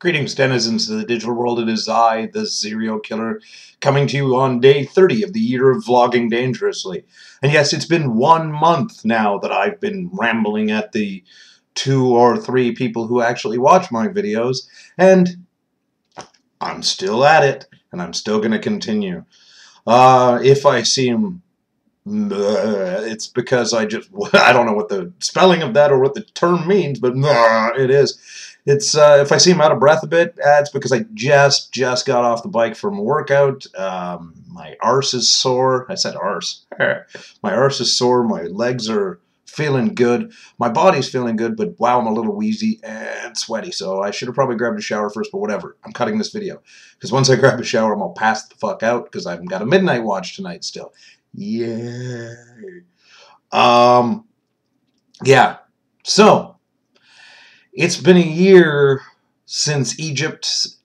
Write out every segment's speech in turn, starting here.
Greetings, denizens of the digital world. It is I, the Serial Killer, coming to you on day 30 of the year of vlogging dangerously. And yes, it's been 1 month now that I've been rambling at the 2 or 3 people who actually watch my videos, and I'm still at it, and I'm still going to continue. If I seem... it's because I don't know what the spelling of that or what the term means, but it is. It's if I seem out of breath a bit, it's because I just got off the bike from a workout. My arse is sore. I said arse. My arse is sore. My legs are feeling good. My body's feeling good, but wow, I'm a little wheezy and sweaty. So I should have probably grabbed a shower first, but whatever. I'm cutting this video because once I grab a shower, I'm gonna pass the fuck out because I've got a midnight watch tonight still. Yay. Yeah. So it's been a year since since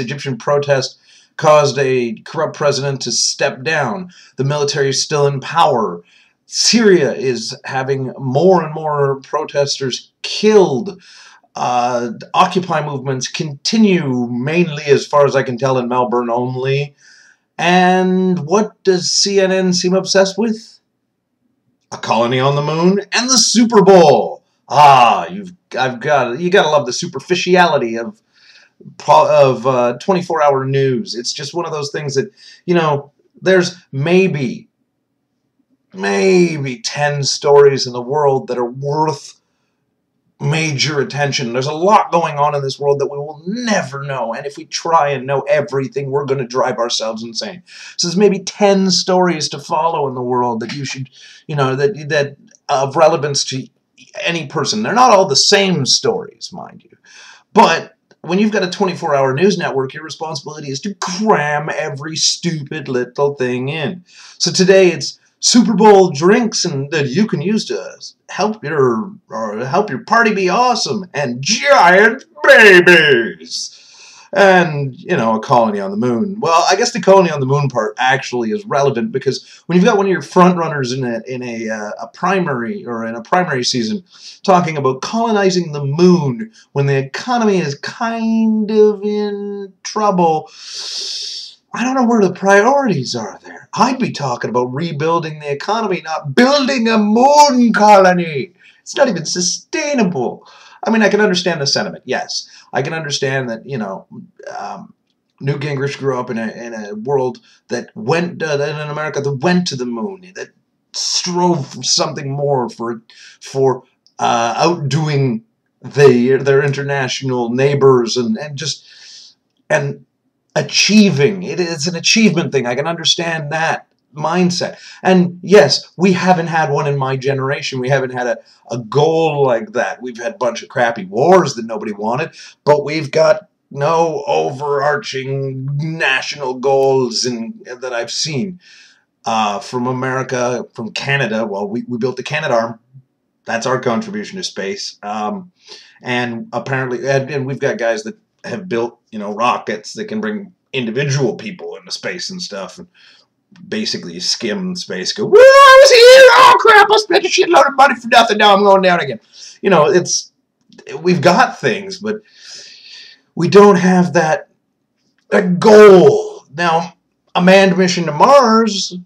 Egyptian protest caused a corrupt president to step down. The military is still in power. Syria is having more and more protesters killed. Occupy movements continue, mainly, as far as I can tell, in Melbourne only. And what does CNN seem obsessed with? A colony on the moon and the Super Bowl. You gotta love the superficiality of 24-hour news. It's just one of those things that, you know, there's maybe 10 stories in the world that are worth major attention. There's a lot going on in this world that we will never know, and if we try and know everything, we're going to drive ourselves insane. So there's maybe 10 stories to follow in the world that you should, you know, that of relevance to any person. They're not all the same stories, mind you, but when you've got a 24-hour news network, your responsibility is to cram every stupid little thing in. So today it's Super Bowl drinks and that you can use to help your party be awesome, and giant babies, and, you know, a colony on the moon. Well, I guess the colony on the moon part actually is relevant because when you've got one of your front runners in a primary season talking about colonizing the moon when the economy is kind of in trouble, I don't know where the priorities are there. I'd be talking about rebuilding the economy, not building a moon colony. It's not even sustainable. I mean, I can understand the sentiment. Yes, I can understand that, you know, Newt Gingrich grew up in a world that went, in America that went to the moon, that strove for something more, for outdoing their international neighbors and achieving. It's an achievement thing. I can understand that mindset. And yes, we haven't had one in my generation. We haven't had a goal like that. We've had a bunch of crappy wars that nobody wanted, but we've got no overarching national goals that I've seen. From America, from Canada, well, we built the Canadarm. That's our contribution to space. And apparently, and we've got guys that have built, you know, rockets that can bring individual people into space and stuff, and basically skim space, go, woo, I was here, oh crap, I spent a shitload of money for nothing, now I'm going down again. You know, we've got things, but we don't have that goal. Now, a manned mission to Mars,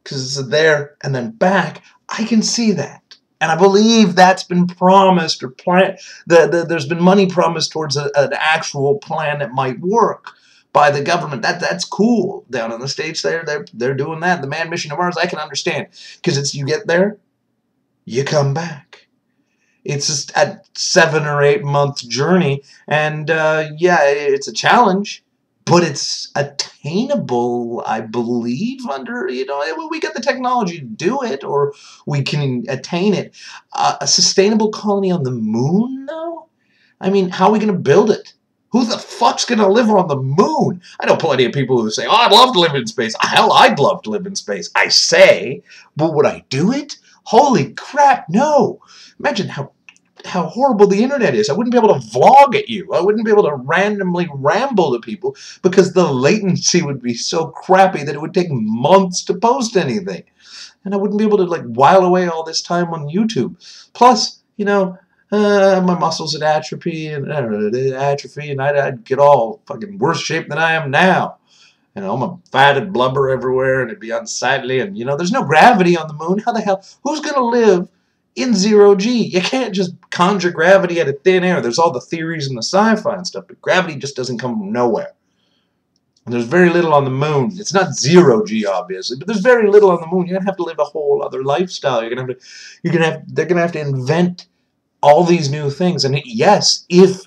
because it's there and then back, I can see that. And I believe that's been promised or planned. There's been money promised towards an actual plan that might work by the government. That's cool. Down in the States, they're doing that. The manned mission to Mars, I can understand, because it's you get there, you come back. It's just a 7 or 8 month journey, and yeah, it's a challenge, but it's attainable, I believe, under, you know, we get the technology to do it, or we can attain it. A sustainable colony on the moon, though? I mean, how are we going to build it? Who the fuck's going to live on the moon? I know plenty of people who say, oh, I'd love to live in space. Hell, I'd love to live in space. I say, but would I do it? Holy crap, no. Imagine how horrible the internet is. I wouldn't be able to vlog at you. I wouldn't be able to randomly ramble to people because the latency would be so crappy that it would take months to post anything. And I wouldn't be able to, like, while away all this time on YouTube. Plus, you know, My muscles would atrophy and I'd get all fucking worse shape than I am now. You know, my fat and blubber everywhere, and it'd be unsightly. And you know, there's no gravity on the moon. How the hell? Who's gonna live in 0G? You can't just conjure gravity out of thin air. There's all the theories and the sci-fi and stuff, but gravity just doesn't come from nowhere. And there's very little on the moon. It's not 0G, obviously, but there's very little on the moon. You're gonna have to live a whole other lifestyle. They're gonna have to invent all these new things. And yes, if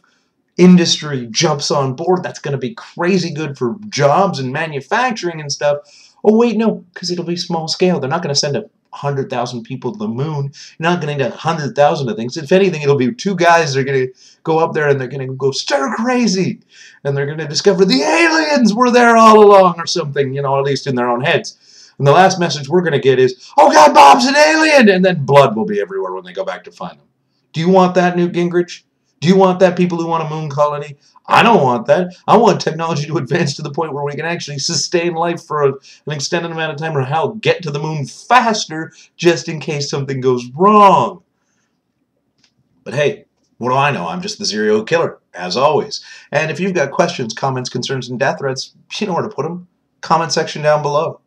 industry jumps on board, that's going to be crazy good for jobs and manufacturing and stuff. Oh wait, no, because it'll be small scale. They're not going to send 100,000 people to the moon. You're not going to need 100,000 of things. If anything, it'll be two guys that are going to go up there and they're going to go stir crazy, and they're going to discover the aliens were there all along or something, you know, at least in their own heads. And the last message we're going to get is, oh God, Bob's an alien, and then blood will be everywhere when they go back to find him. Do you want that, Newt Gingrich? Do you want that, people who want a moon colony? I don't want that. I want technology to advance to the point where we can actually sustain life for an extended amount of time, or hell, get to the moon faster just in case something goes wrong. But hey, what do I know? I'm just the serial killer, as always. And if you've got questions, comments, concerns, and death threats, you know where to put them. Comment section down below.